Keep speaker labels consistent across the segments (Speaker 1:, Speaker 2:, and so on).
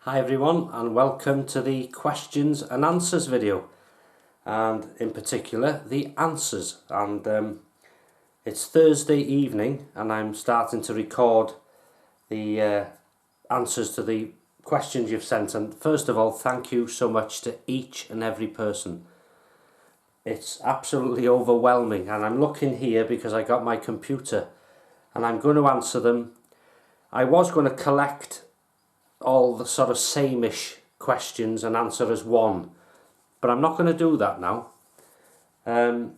Speaker 1: Hi everyone, and welcome to the questions and answers video, and in particular the answers. And it's Thursday evening and I'm starting to record the answers to the questions you've sent. And first of all, thank you so much to each and every person. It's absolutely overwhelming, and I'm looking here because I got my computer and I'm going to answer them. I was going to collect all the sort of same-ish questions and answer as one, but I'm not going to do that now. I'm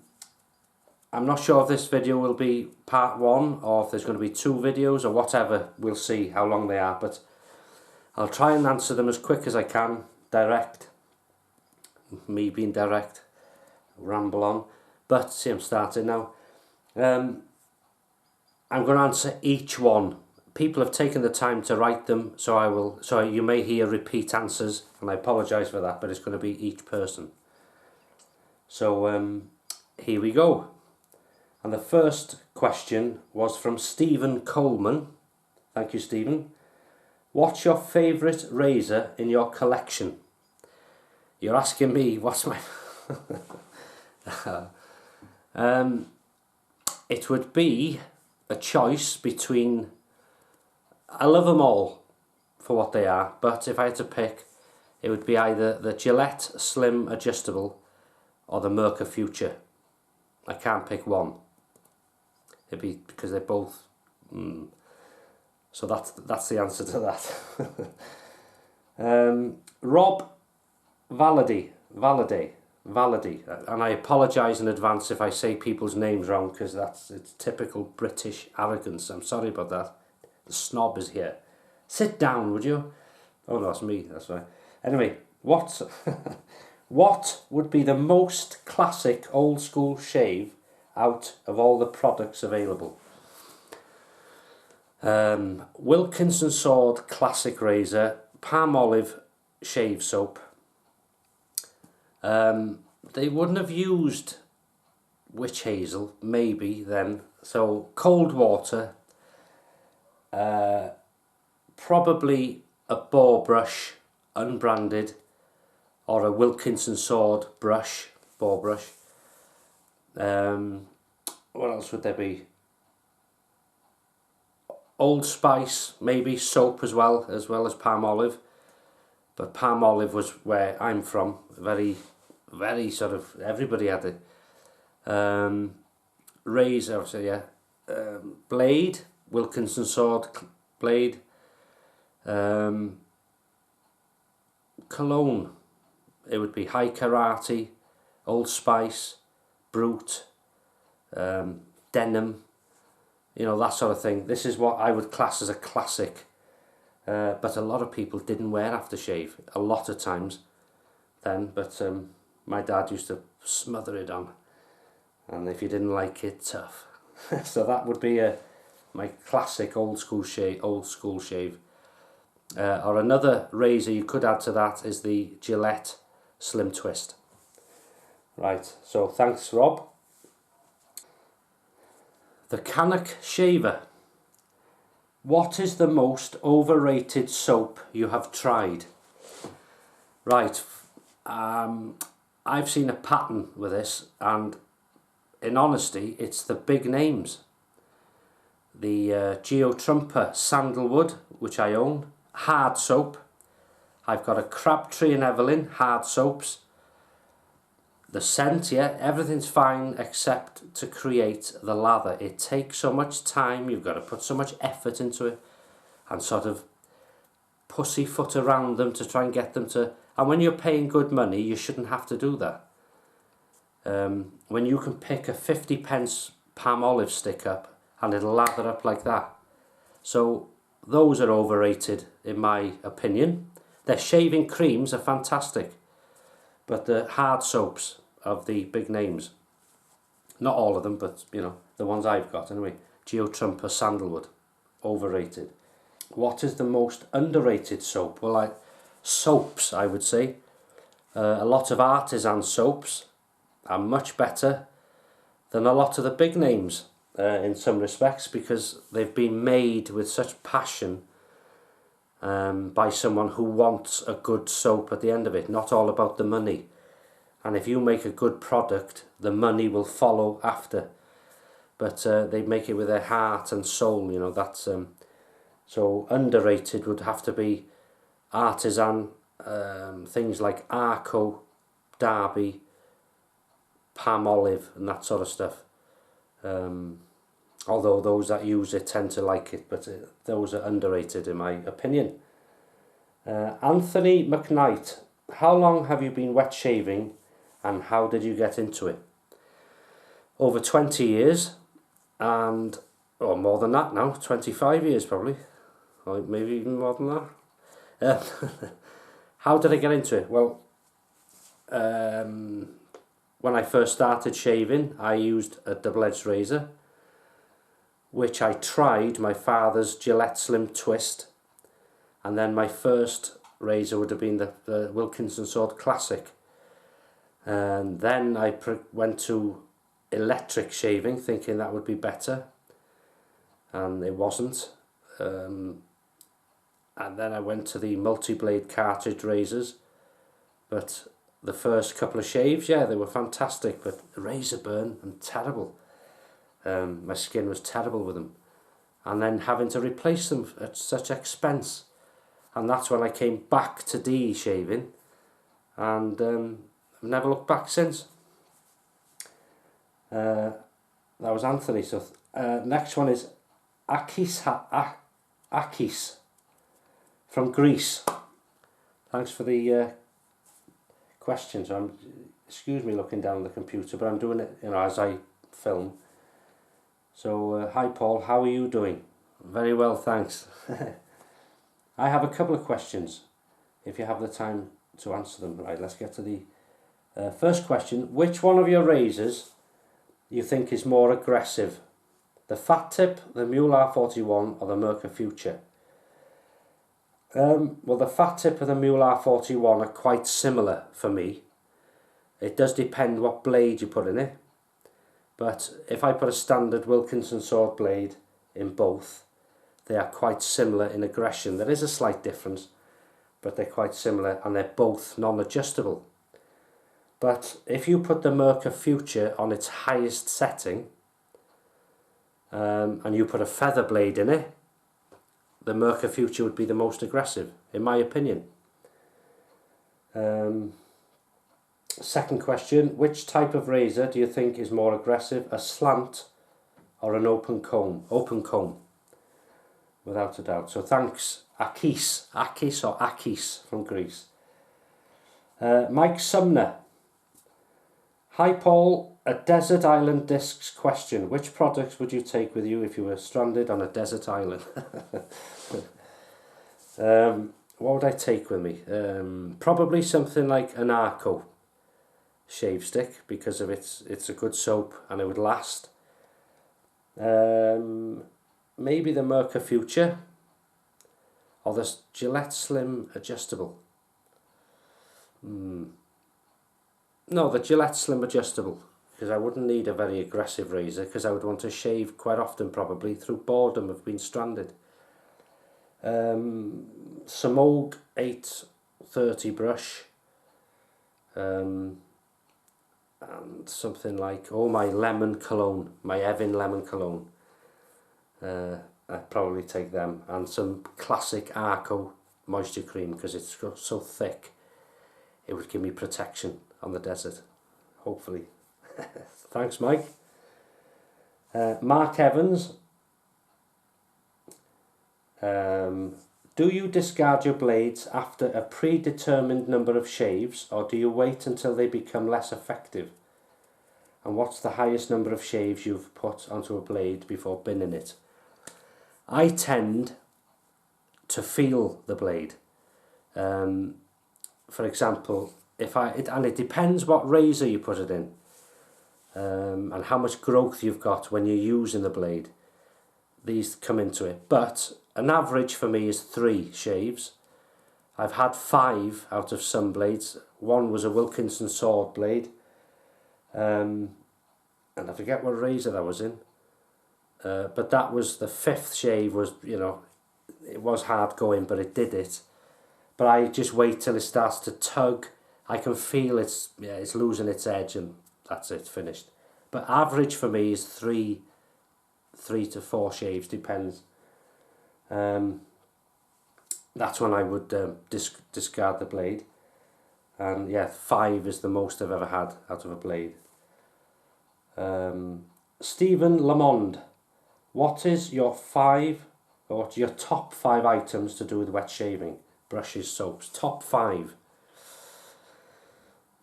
Speaker 1: not sure if this video will be part one or if there's going to be two videos or whatever. We'll see how long they are, but I'll try and answer them as quick as I can, direct. Me being direct, ramble on, but see, I'm starting now. I'm going to answer each one. People have taken the time to write them, so you may hear repeat answers, and I apologise for that, but it's going to be each person. So here we go. And the first question was from Stephen Coleman. Thank you, Stephen. What's your favourite razor in your collection? You're asking me what's my... It would be a choice between... I love them all for what they are, but if I had to pick, it would be either the Gillette Slim Adjustable or the Merca Future. I can't pick one. It'd be because they're both... So that's the answer to that. Rob Valady, and I apologise in advance if I say people's names wrong, because it's typical British arrogance. I'm sorry about that. The snob is here. Sit down, would you? Oh no, that's me, that's right. Anyway, what would be the most classic old school shave out of all the products available? Wilkinson Sword Classic Razor, Palmolive Shave Soap. They wouldn't have used witch hazel, maybe then. So cold water. Probably a boar brush, unbranded, or a Wilkinson Sword brush, boar brush. What else would there be? Old Spice, maybe soap as well as Palmolive. But Palmolive was where I'm from. Very sort of, everybody had it. Razor, so yeah. Blade, Wilkinson Sword Blade. Cologne, it would be High Karate, Old Spice, Brute, Denim, you know, that sort of thing. This is what I would class as a classic, but a lot of people didn't wear aftershave a lot of times then, but my dad used to smother it on, and if you didn't like it, tough. So that would be my classic old school shave. Or another razor you could add to that is the Gillette Slim Twist. Right, so thanks, Rob. The Canuck Shaver. What is the most overrated soap you have tried? Right, I've seen a pattern with this, and in honesty, it's the big names. The Geotrumper Sandalwood, which I own, hard soap. I've got a Crabtree and Evelyn hard soaps. The scent, yeah, everything's fine except to create the lather. It takes so much time, you've got to put so much effort into it and sort of pussyfoot around them to try and get them to... And when you're paying good money, you shouldn't have to do that. When you can pick a 50p Palmolive stick up and it'll lather up like that. So those are overrated in my opinion. Their shaving creams are fantastic, but the hard soaps of the big names, not all of them, but you know, the ones I've got anyway. Geotrumper Sandalwood, overrated. What is the most underrated soap? Well, soaps, I would say. A lot of artisan soaps are much better than a lot of the big names in some respects, because they've been made with such passion by someone who wants a good soap at the end of it, not all about the money. And if you make a good product, the money will follow after. But they make it with their heart and soul, you know. That's so underrated would have to be artisan, things like Arco, Derby, Palmolive and that sort of stuff. Although those that use it tend to like it, but those are underrated in my opinion. Anthony McKnight, how long have you been wet shaving and how did you get into it? Over 20 years, and or more than that now, 25 years probably, or maybe even more than that. How did I get into it? Well, when I first started shaving, I used a double-edged razor, which I tried my father's Gillette Slim Twist, and then my first razor would have been the Wilkinson Sword Classic. And then I went to electric shaving, thinking that would be better, and it wasn't. And then I went to the multi-blade cartridge razors, but the first couple of shaves, yeah, they were fantastic, but razor burn and terrible. My skin was terrible with them, and then having to replace them at such expense, and that's when I came back to DE shaving, and I've never looked back since. That was Anthony. So next one is Akis from Greece. Thanks for the question. So excuse me looking down the computer, but I'm doing it, you know, as I film. So hi Paul, how are you doing? Very well, thanks. I have a couple of questions, if you have the time to answer them. Right, let's get to the first question. Which one of your razors you think is more aggressive? The Fat Tip, the Mule R41 or the Merca Future? Well, the Fat Tip and the Mule R41 are quite similar for me. It does depend what blade you put in it. But if I put a standard Wilkinson sword blade in both, they are quite similar in aggression. There is a slight difference, but they're quite similar, and they're both non-adjustable. But if you put the Merca Future on its highest setting, and you put a feather blade in it, the Merca Future would be the most aggressive, in my opinion. Second question, which type of razor do you think is more aggressive, a slant or an open comb? Open comb, without a doubt. So thanks, Akis from Greece. Mike Sumner. Hi Paul, a desert island discs question. Which products would you take with you if you were stranded on a desert island? What would I take with me? Probably something like an Arco shave stick, because of it's a good soap and it would last. Maybe the Merca Future or the Gillette Slim Adjustable. No, the Gillette Slim Adjustable, because I wouldn't need a very aggressive razor, because I would want to shave quite often, probably through boredom of being stranded. Samogue 830 brush, and something like, my lemon cologne, my Evan lemon cologne. I'd probably take them, and some classic Arco moisture cream, because it's so thick it would give me protection on the desert, hopefully. Thanks, Mike. Mark Evans. Do you discard your blades after a predetermined number of shaves, or do you wait until they become less effective? And what's the highest number of shaves you've put onto a blade before binning it? I tend to feel the blade. For example, and it depends what razor you put it in, and how much growth you've got when you're using the blade. These come into it, but an average for me is 3 shaves. I've had 5 out of some blades. One was a Wilkinson sword blade, and I forget what razor that was in, but that was the 5th shave was, you know, it was hard going, but it did it. But I just wait till it starts to tug. I can feel it's losing its edge, and that's it, finished. But average for me is three to four shaves, depends. That's when I would discard the blade. And yeah, 5 is the most I've ever had out of a blade. Stephen Lamond, what is your top 5 items to do with wet shaving? Brushes, soaps. Top 5.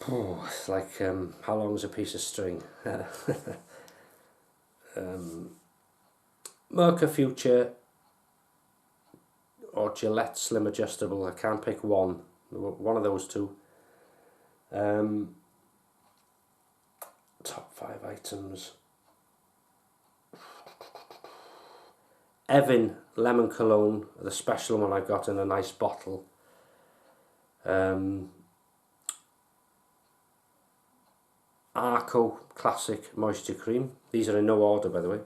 Speaker 1: Oh, it's like how long is a piece of string? Merca Future or Gillette Slim Adjustable. I can't pick one. One of those two. Top 5 items. Evan Lemon Cologne, the special one I got in a nice bottle. Arco Classic Moisture Cream. These are in no order, by the way.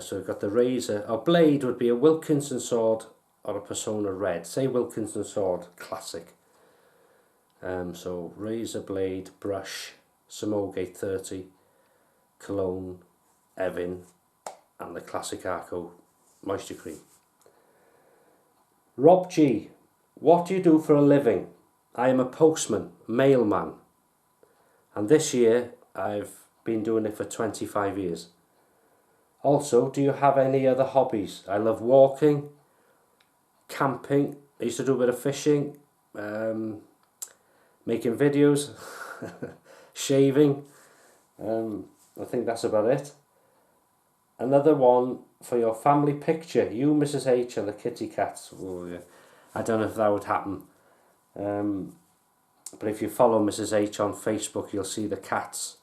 Speaker 1: So we've got the razor. Our blade would be a Wilkinson Sword or a Persona Red. Say Wilkinson Sword Classic. So razor blade, brush, Samogate 30, cologne, Evan, and the classic Arco Moisture Cream. Rob G, what do you do for a living? I am a postman, mailman, and this year I've been doing it for 25 years. Also, do you have any other hobbies? I love walking, camping, I used to do a bit of fishing, making videos, shaving. I think that's about it. Another one for your family picture. You, Mrs. H, and the kitty cats. Oh, yeah. I don't know if that would happen. But if you follow Mrs. H on Facebook, you'll see the cats.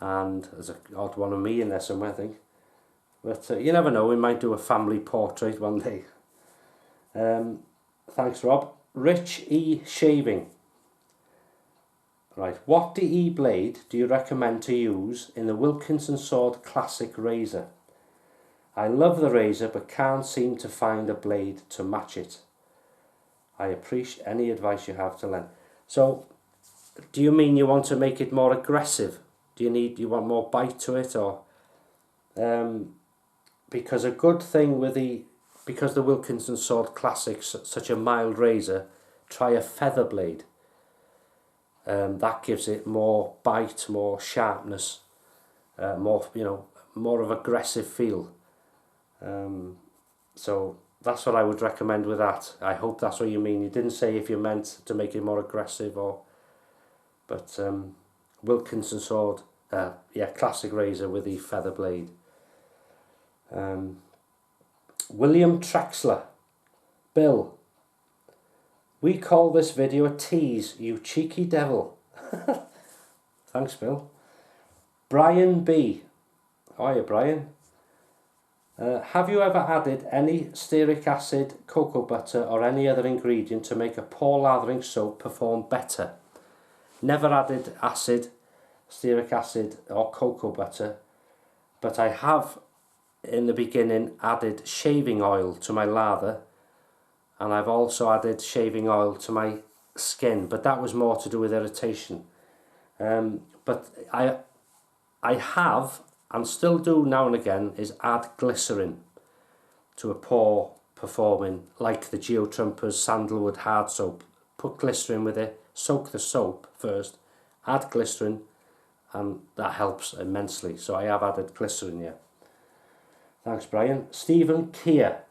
Speaker 1: And there's an odd one of me in there somewhere, I think. But you never know, we might do a family portrait one day. Thanks, Rob. Rich E Shaving. Right, what DE blade do you recommend to use in the Wilkinson Sword Classic razor? I love the razor but can't seem to find a blade to match it. I appreciate any advice you have to lend. So, do you mean you want to make it more aggressive? Do you want more bite to it, or because a good thing with because the Wilkinson Sword Classic's such a mild razor, try a feather blade. That gives it more bite, more sharpness, more of aggressive feel. So that's what I would recommend with that. I hope that's what you mean. You didn't say if you meant to make it more aggressive but Wilkinson Sword, classic razor with the feather blade. William Trexler, Bill. We call this video a tease, you cheeky devil. Thanks, Bill. Brian B. How are you, Brian? Have you ever added any stearic acid, cocoa butter, or any other ingredient to make a pore lathering soap perform better? Never added acid, stearic acid, or cocoa butter, but I have in the beginning added shaving oil to my lather. And I've also added shaving oil to my skin, but that was more to do with irritation. But I have, and still do now and again, is add glycerin to a pore performing, like the Geotrumpers Sandalwood Hard Soap. Put glycerin with it, soak the soap first, add glycerin, and that helps immensely. So I have added glycerin, yeah. Thanks, Brian. Stephen Keir.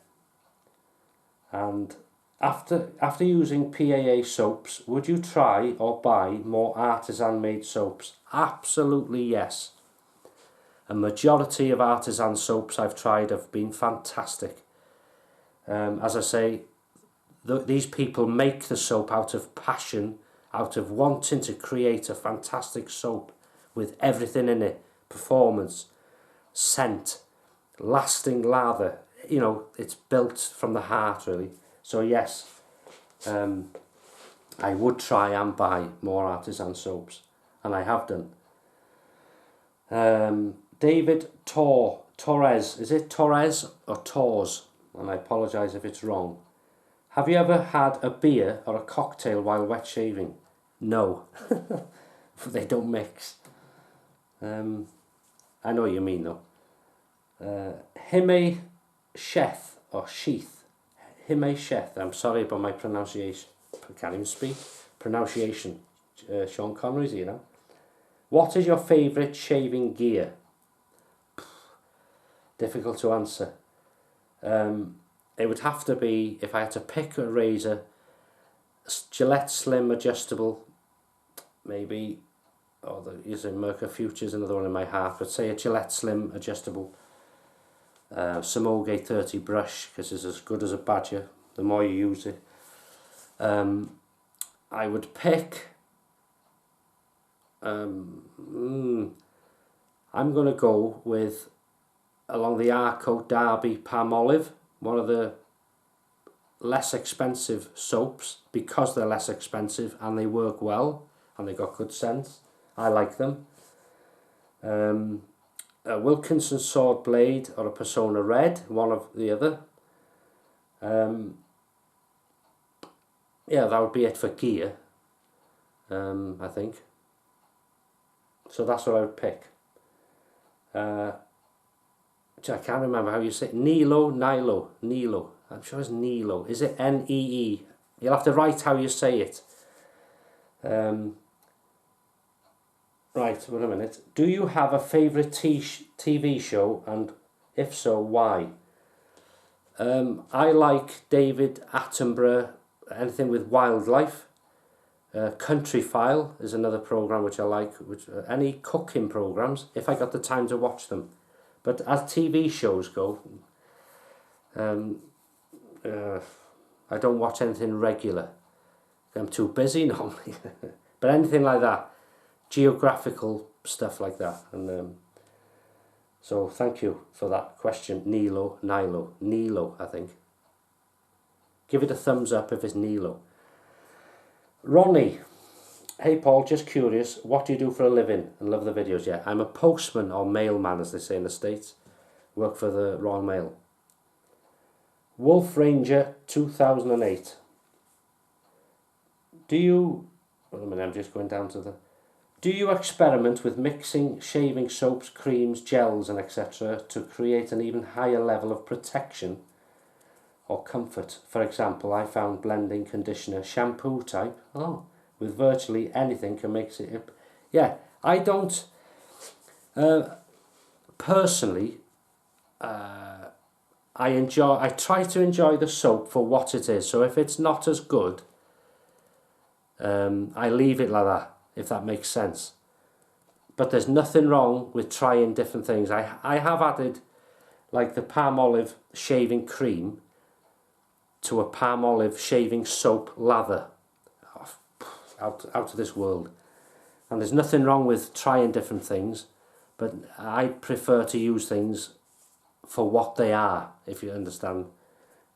Speaker 1: And after using PAA soaps, would you try or buy more artisan-made soaps? Absolutely yes. A majority of artisan soaps I've tried have been fantastic. As I say, these people make the soap out of passion, out of wanting to create a fantastic soap with everything in it. Performance, scent, lasting lather. You know, it's built from the heart, really. So yes, I would try and buy more artisan soaps, and I have done. David Torres, is it Torres or Torres? and I apologise if it's wrong. Have you ever had a beer or a cocktail while wet shaving? No. They don't mix. I know what you mean though. Hime Sheth or Sheath. Hime Sheth. I'm sorry about my pronunciation. I can't even speak. Pronunciation. Sean Connery's here now. What is your favourite shaving gear? Difficult to answer. It would have to be, if I had to pick a razor, Gillette Slim Adjustable, maybe, or there's a Merca Future's another one in my heart, but say a Gillette Slim Adjustable, Samogate 30 brush, because it's as good as a badger, the more you use it. I would pick, I'm going to go with, along the Arco Derby Palmolive, one of the less expensive soaps, because they're less expensive and they work well and they got good scent. I like them. A Wilkinson Sword Blade or a Persona Red, one of the other. Yeah, that would be it for gear, I think. So that's what I would pick. I can't remember how you say it. Nilo. I'm sure it's Nilo. Is it N-E-E? You'll have to write how you say it. Right, wait a minute. Do you have a favourite TV show, and if so, why? I like David Attenborough, anything with wildlife. Country File is another programme which I like. Any cooking programmes, if I got the time to watch them. But as TV shows go, I don't watch anything regular. I'm too busy normally. But anything like that, geographical stuff like that. And so thank you for that question, Nilo, I think. Give it a thumbs up if it's Nilo. Ronnie. Hey Paul, just curious, what do you do for a living? And love the videos. Yeah, I'm a postman or mailman, as they say in the States. Work for the Royal Mail. Wolf Ranger 2008. Do you... Wait a minute, I'm just going down to the... Do you experiment with mixing shaving soaps, creams, gels and etc. to create an even higher level of protection or comfort? For example, I found blending conditioner shampoo type. Oh... with virtually anything can make it. Yeah, I don't personally. I try to enjoy the soap for what it is. So if it's not as good, I leave it like that, if that makes sense. But there's nothing wrong with trying different things. I have added, like the Palmolive shaving cream to a Palmolive shaving soap lather. Out of this world. And there's nothing wrong with trying different things, but I prefer to use things for what they are, if you understand,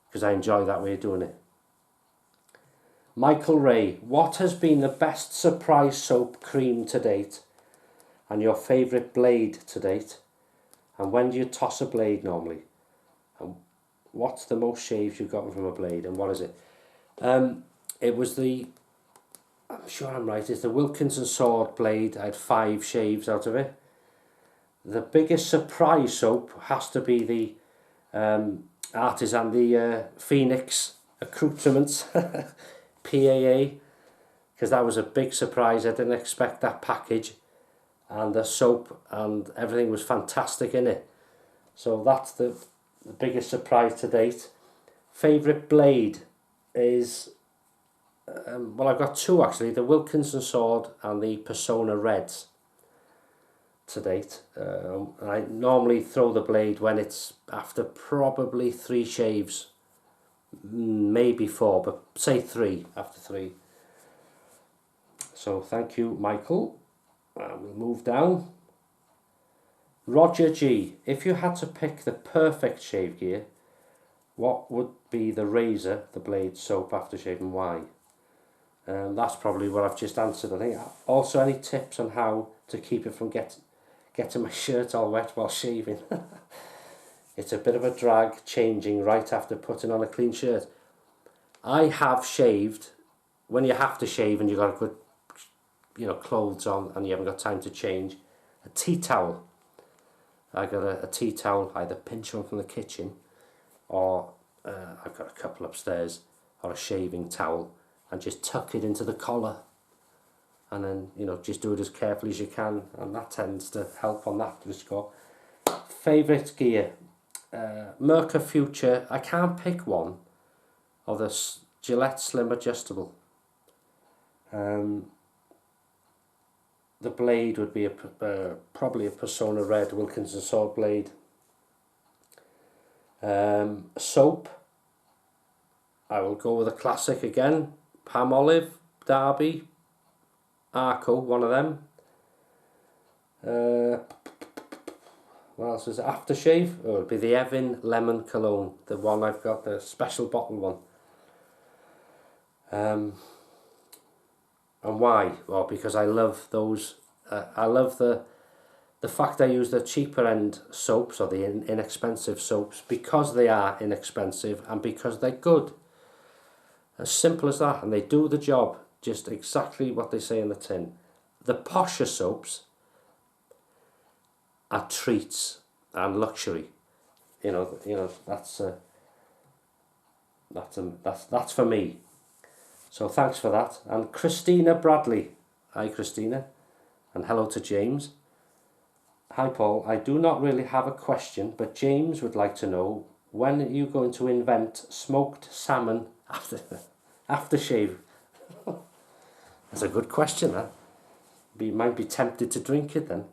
Speaker 1: because I enjoy that way of doing it. Michael Ray, what has been the best surprise soap cream to date and your favourite blade to date, and when do you toss a blade normally, and what's the most shaves you've gotten from a blade, and what is it? It was the, I'm sure I'm right, it's the Wilkinson Sword Blade. I had 5 shaves out of it. The biggest surprise soap has to be the Artisan, the Phoenix Accoutrements, PAA, because that was a big surprise. I didn't expect that package, and the soap and everything was fantastic in it. So that's the biggest surprise to date. Favourite blade is... well, I've got 2 actually, the Wilkinson Sword and the Persona Reds to date. I normally throw the blade when it's after probably 3 shaves, maybe 4, but say 3, after 3. So thank you, Michael. We'll move down. Roger G, if you had to pick the perfect shave gear, what would be the razor, the blade, soap, aftershave, and why? That's probably what I've just answered, I think. Also, any tips on how to keep it from getting my shirt all wet while shaving? it's a bit of a drag changing right after putting on a clean shirt. I have shaved, when you have to shave and you've got a good, clothes on and you haven't got time to change, a tea towel. I got a tea towel, either pinch one from the kitchen, or I've got a couple upstairs, or a shaving towel, and just tuck it into the collar, and then just do it as carefully as you can, and that tends to help on that score. Favourite gear, Merca Future. I can't pick one, or the Gillette Slim Adjustable. The blade would be probably a Persona Red Wilkinson Sword blade. Soap, I will go with a classic again, Palmolive, Derby, Arco, one of them. What else is it? Aftershave? Oh, it would be the Evan Lemon Cologne, the one I've got, the special bottle one. And why? Well, because I love those. I love the fact I use the cheaper end soaps, or the inexpensive soaps, because they are inexpensive and because they're good. As simple as that, and they do the job just exactly what they say in the tin. The posher soaps are treats and luxury. That's for me. So thanks for that. And Christina Bradley. Hi Christina. And hello to James. Hi Paul, I do not really have a question, but James would like to know, when are you going to invent smoked salmon aftershave? That's a good question, that. You might be tempted to drink it then.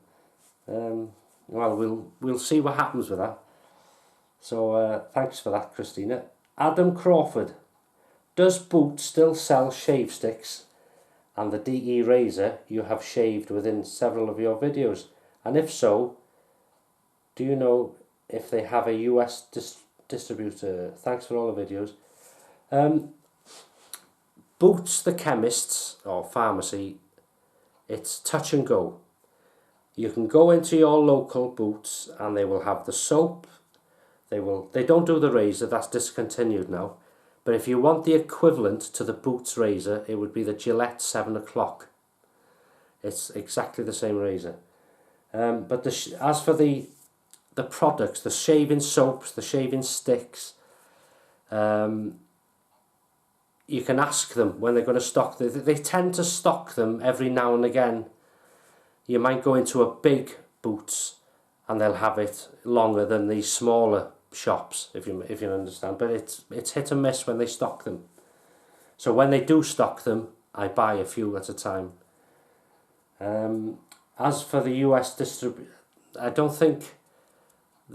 Speaker 1: Well, we'll see what happens with that. So thanks for that, Christina. Adam Crawford. Does Boots still sell shave sticks and the DE razor you have shaved within several of your videos? And if so, do you know if they have a US distributor? Thanks for all the videos. Boots, the chemists or pharmacy, it's touch and go. You can go into your local Boots and they will have the soap. They don't do the razor, that's discontinued now. But if you want the equivalent to the Boots razor, it would be the Gillette 7 o'clock. It's exactly the same razor. But as for the products, the shaving soaps, the shaving sticks, you can ask them when they're going to stock. They tend to stock them every now and again. You might go into a big Boots and they'll have it longer than these smaller shops, if you understand. But it's hit and miss when they stock them. So when they do stock them, I buy a few at a time. As for the US distributor, I don't think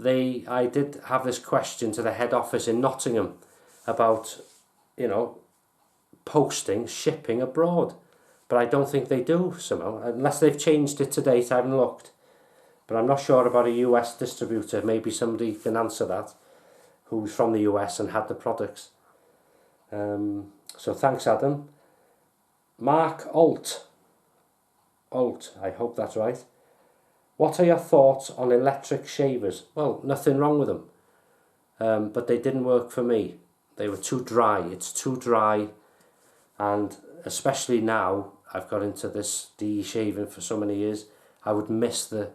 Speaker 1: I did have this question to the head office in Nottingham about, shipping abroad. But I don't think they do somehow, unless they've changed it to date. I haven't looked. But I'm not sure about a US distributor. Maybe somebody can answer that, who's from the US and had the products. So thanks, Adam. Mark Alt, I hope that's right. What are your thoughts on electric shavers? Well, nothing wrong with them. But they didn't work for me. They were too dry. It's too dry. And especially now, I've got into this DE shaving for so many years, I would miss the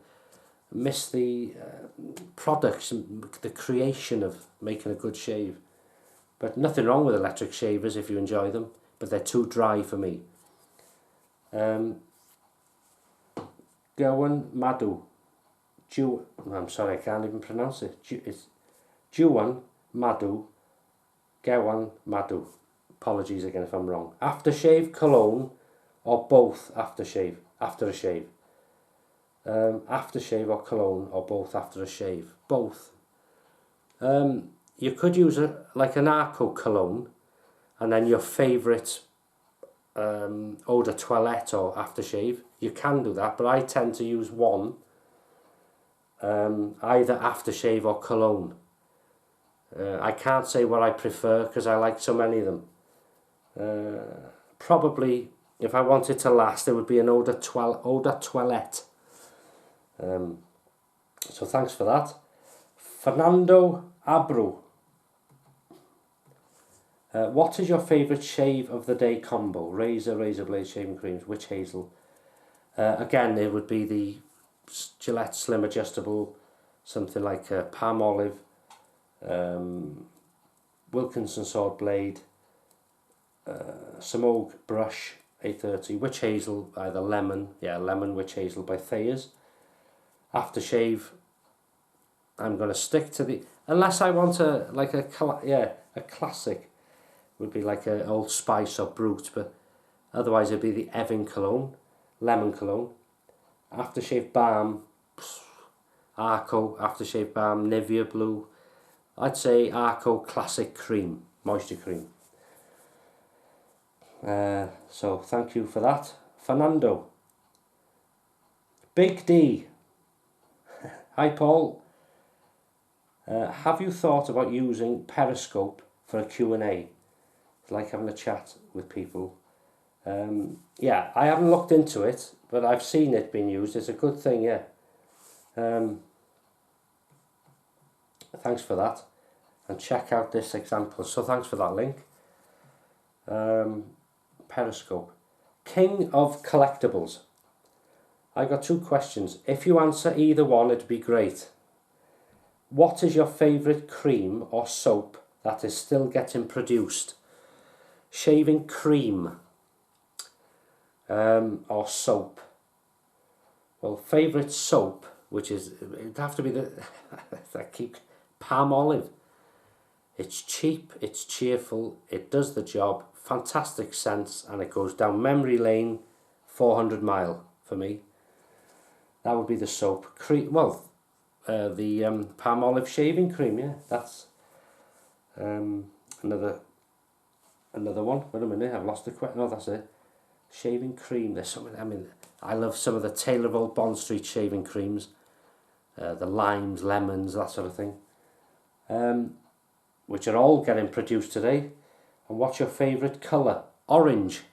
Speaker 1: products and the creation of making a good shave. But nothing wrong with electric shavers if you enjoy them, but they're too dry for me. Gowan Madhu. I'm sorry, I can't even pronounce it. It's Juan Madhu. Gowan Madhu. Apologies again if I'm wrong. Aftershave, cologne, or both after a shave? Aftershave or cologne, or both after a shave? Both. You could use like an Arco cologne, and then your favourite eau de toilette or aftershave. You can do that, but I tend to use one, either aftershave or cologne. I can't say what I prefer because I like so many of them. Probably, if I wanted to last, it would be an eau de toilette. So thanks for that. Fernando Abreu. What is your favourite shave of the day combo? Razor, razor blade, shaving creams, witch hazel. Again, it would be the Gillette Slim Adjustable, something like PaulHFilms, Wilkinson Sword Blade, Samog Brush 830, Witch Hazel, either lemon, lemon Witch Hazel by Thayers. Aftershave, I'm going to stick to the, unless I want a classic, would be like an Old Spice or Brute, but otherwise it'd be the Evan cologne, lemon cologne. Aftershave balm, Arco aftershave balm, Nivea Blue. I'd say Arco Classic Cream, moisture cream. So thank you for that, Fernando. Big D. Hi Paul. Have you thought about using Periscope for a Q&A? It's like having a chat with people. Yeah, I haven't looked into it, but I've seen it being used. It's a good thing, yeah. Thanks for that. And check out this example. So thanks for that link. Periscope. King of Collectibles. I got 2 questions. If you answer either one, it'd be great. What is your favourite cream or soap that is still getting produced? Shaving cream or soap? Well, favourite soap, which is, it'd have to be the PaulHFilms. It's cheap, it's cheerful, it does the job, fantastic scents, and it goes down memory lane 400 mile for me. That would be the soap. Cream, well, the PaulHFilms shaving cream, yeah, that's another one. Wait a minute, I've lost the question. No, that's it. Shaving cream. There's something. I mean, I love some of the Taylor of Old Bond Street shaving creams, the limes, lemons, that sort of thing, which are all getting produced today. And what's your favourite colour? Orange.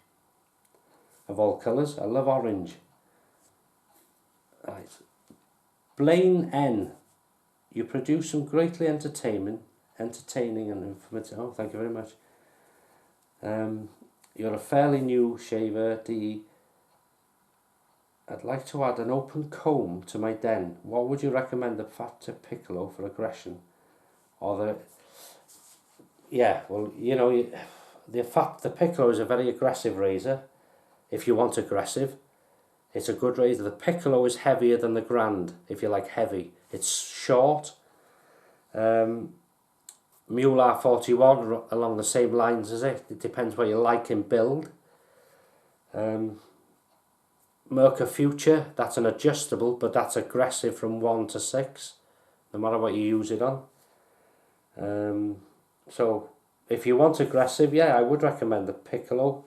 Speaker 1: Of all colours, I love orange. Right. Blaine N. You produce some greatly entertaining and informative. Oh, thank you very much. You're a fairly new shaver, D. I'd like to add an open comb to my den. What would you recommend, the fat tip piccolo for aggression? Or the... Yeah, well, you know, the piccolo is a very aggressive razor. If you want aggressive, it's a good razor. The piccolo is heavier than the grand, if you like heavy. It's short. Mule R41 along the same lines as it. It depends what you like in build. Merca Future, that's an adjustable, but that's aggressive from 1 to 6, no matter what you use it on. So if you want aggressive, yeah, I would recommend a Piccolo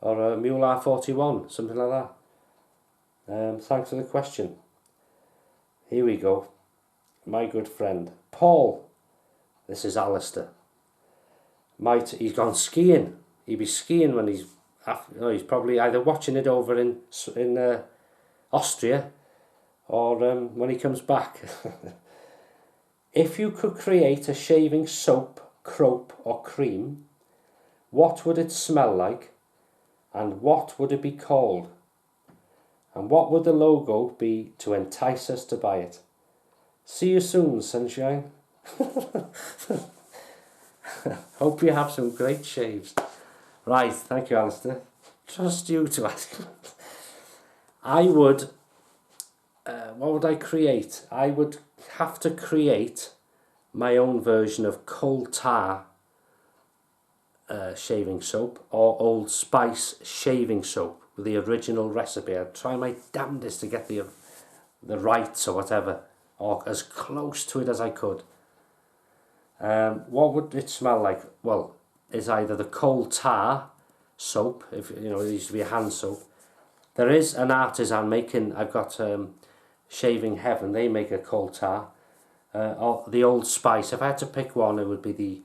Speaker 1: or a Mule R41, something like that. Thanks for the question. Here we go. My good friend Paul. This is Alistair. He's gone skiing. He'd be skiing when he's probably either watching it over in Austria or when he comes back. If you could create a shaving soap, crope or cream, what would it smell like and what would it be called? And what would the logo be to entice us to buy it? See you soon, sunshine. Hope you have some great shaves. Right, thank you, Alistair. Trust you to ask. I would, what would I create? I would have to create my own version of coal tar shaving soap or Old Spice shaving soap with the original recipe. I'd try my damnedest to get the rights or whatever, or as close to it as I could. What would it smell like? Well, it's either the coal tar soap, if you know, it used to be a hand soap. There is an artisan making, I've got Shaving Heaven, they make a coal tar, or the Old Spice. If I had to pick one, it would be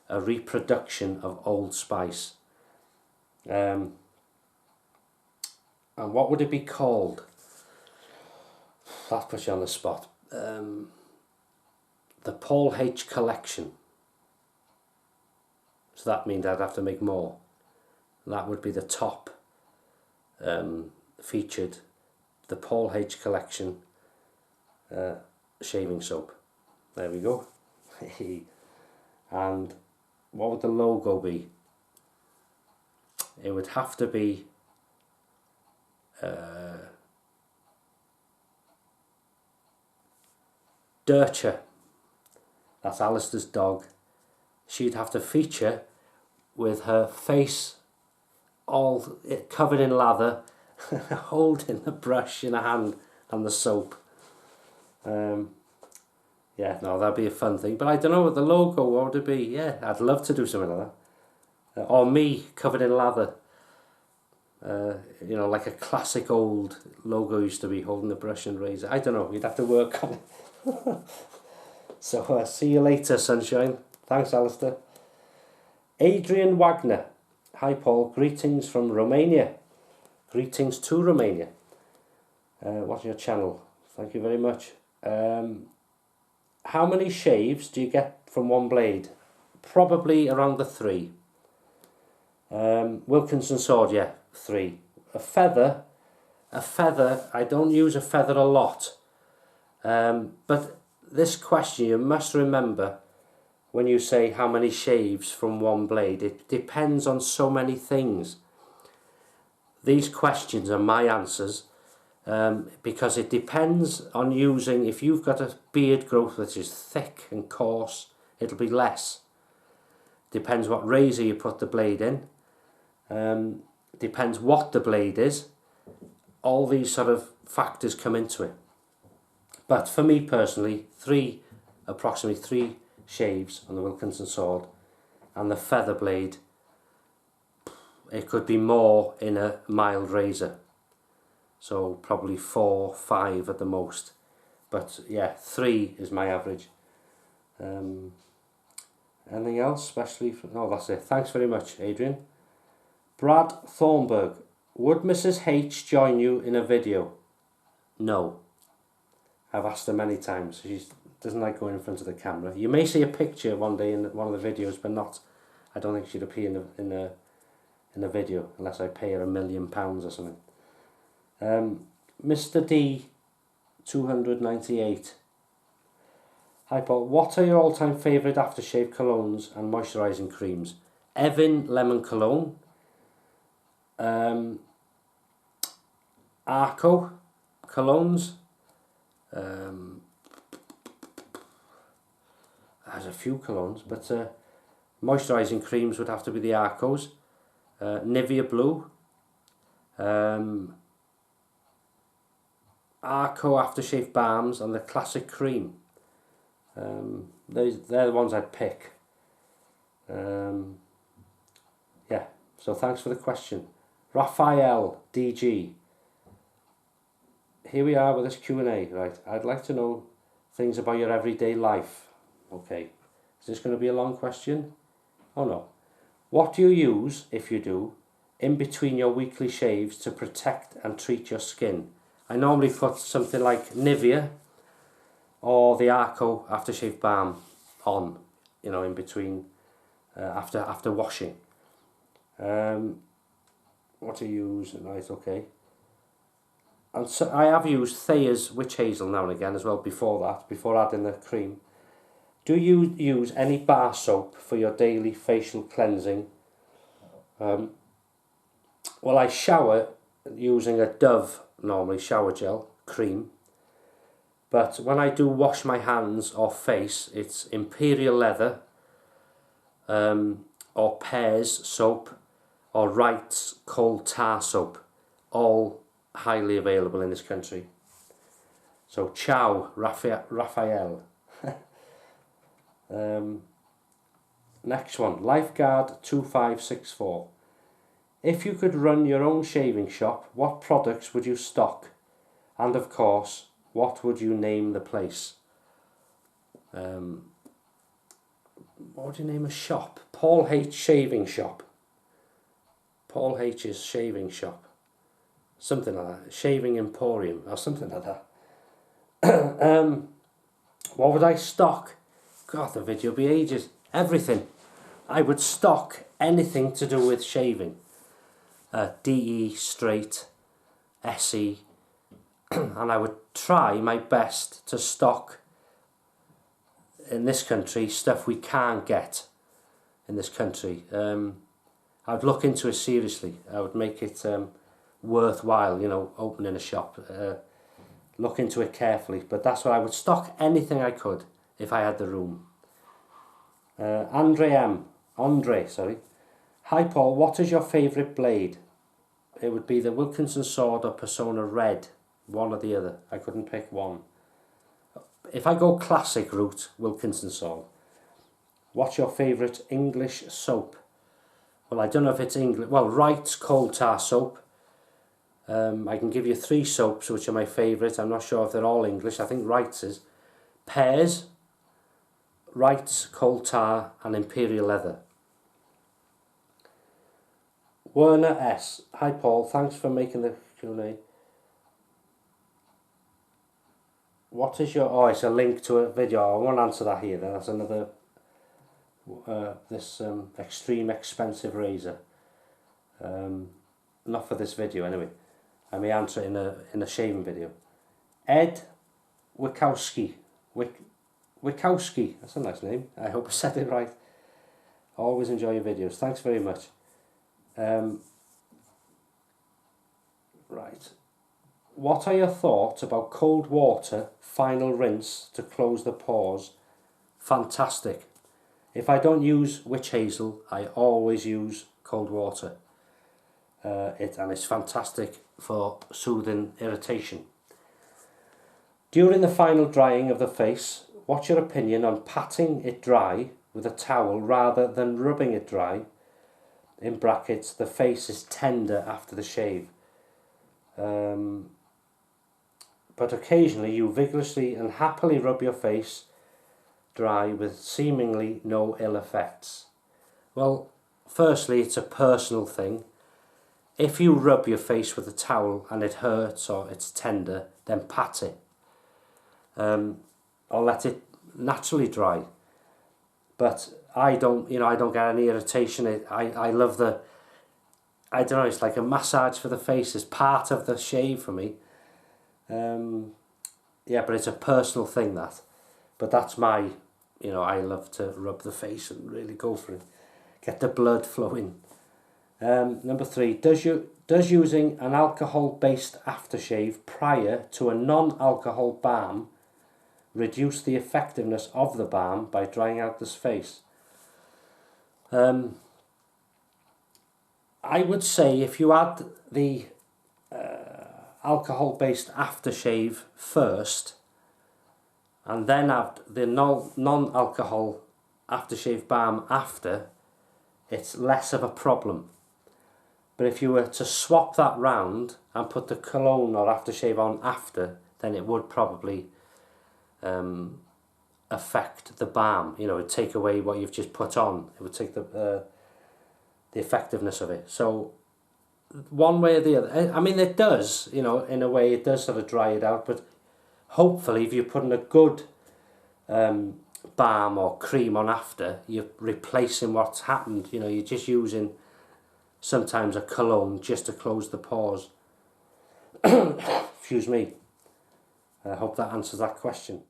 Speaker 1: a reproduction of Old Spice. And what would it be called? That puts you on the spot. the Paul H collection. So that means I'd have to make more. That would be the top featured, the Paul H collection shaving soap. There we go. And what would the logo be? It would have to be Dircher. That's Alistair's dog. She'd have to feature with her face all covered in lather, holding the brush in her hand and the soap. Yeah, no, that'd be a fun thing. But I don't know what the logo, what would it be? Yeah, I'd love to do something like that. Or me covered in lather. You know, like a classic old logo used to be, holding the brush and razor. I don't know, you'd have to work on it. So see you later, sunshine. Thanks, Alistair. Adrian Wagner. Hi Paul, greetings from Romania. Greetings to Romania. What's your channel? Thank you very much. How many shaves do you get from one blade? Probably around the 3. Wilkinson sword, yeah, 3. A feather, I don't use a feather a lot. But this question, you must remember, when you say how many shaves from one blade, it depends on so many things. These questions are my answers, because it depends on using, if you've got a beard growth which is thick and coarse, it'll be less. Depends what razor you put the blade in. Depends what the blade is. All these sort of factors come into it. But for me personally, approximately 3 shaves on the Wilkinson sword, and the feather blade, it could be more in a mild razor. So probably 4, 5 at the most. But yeah, 3 is my average. Anything else, especially for, no, that's it. Thanks very much, Adrian. Brad Thornburg. Would Mrs. H join you in a video? No. I've asked her many times. She doesn't like going in front of the camera. You may see a picture one day in one of the videos, but not. I don't think she'd appear in a video unless I pay her £1 million or something. Mr. D 298. Hi Paul, what are your all-time favourite aftershave colognes and moisturising creams? Evan Lemon Cologne, Arco colognes, there's a few colognes, but moisturising creams would have to be the Arcos, Nivea Blue, Arco aftershave balms, and the classic cream. They're the ones I'd pick. Yeah, so thanks for the question. Raphael DG. Here we are with this Q&A, right? I'd like to know things about your everyday life. Okay, is this going to be a long question? Oh no. What do you use, if you do, in between your weekly shaves to protect and treat your skin? I normally put something like Nivea or the Arco aftershave balm on, you know, in between, after washing. What do you use? Right, okay. And so I have used Thayer's Witch Hazel now and again as well before adding the cream. Do you use any bar soap for your daily facial cleansing? Well, I shower using a Dove, normally shower gel, cream. But when I do wash my hands or face, it's Imperial Leather, or Pears soap, or Wright's Cold Tar soap, all highly available in this country. So ciao, Raphael. Next one, Lifeguard 2564. If you could run your own shaving shop, what products would you stock? And of course, what would you name the place? What would you name a shop? Paul H Shaving Shop. Paul H's Shaving Shop. Something like that. Shaving Emporium or something like that. What would I stock? God, the video be ages. Everything. I would stock anything to do with shaving. DE, straight, SE, and I would try my best to stock in this country stuff we can't get in this country. I'd look into it seriously. I would make it worthwhile, you know, opening a shop. Look into it carefully, but that's what I would stock anything I could if I had the room. Andre, sorry. Hi Paul, what is your favourite blade? It would be the Wilkinson sword or Persona Red, one or the other. I couldn't pick one. If I go classic route, Wilkinson sword. What's your favourite English soap? Well, I don't know if it's English. Well, Wright's coal tar soap. I can give you 3 soaps which are my favourite. I'm not sure if they're all English. I think Wright's is. Pears, Wright's coal tar and Imperial leather. Werner S. Hi Paul, thanks for making the Q&A. What is your... Oh, it's a link to a video. I won't answer that here. That's another... this extreme expensive razor. Not for this video anyway. I may answer it in a shaving video. Ed Wikowski. Wikowski. That's a nice name. I hope I said it right. Always enjoy your videos. Thanks very much. Right. What are your thoughts about cold water final rinse to close the pores? Fantastic. If I don't use witch hazel, I always use cold water. And it's fantastic for soothing irritation. During the final drying of the face, what's your opinion on patting it dry with a towel rather than rubbing it dry? In brackets, the face is tender after the shave. But occasionally you vigorously and happily rub your face dry with seemingly no ill effects. Well, firstly, it's a personal thing. If you rub your face with a towel and it hurts or it's tender, then pat it. Or let it naturally dry. But I don't get any irritation. I love the, I don't know, it's like a massage for the face. It's part of the shave for me. Yeah, but it's a personal thing, that. But that's my, I love to rub the face and really go for it. Get the blood flowing. Number 3, does using an alcohol-based aftershave prior to a non-alcohol balm reduce the effectiveness of the balm by drying out this face? I would say if you add the alcohol-based aftershave first and then add the non-alcohol aftershave balm after, it's less of a problem. But if you were to swap that round and put the cologne or aftershave on after, then it would probably affect the balm. It would take away what you've just put on. It would take the effectiveness of it. So one way or the other, I mean, it does, in a way it does sort of dry it out, but hopefully if you're putting a good balm or cream on after, you're replacing what's happened. You're just using sometimes a cologne just to close the pores. Excuse me. I hope that answers that question.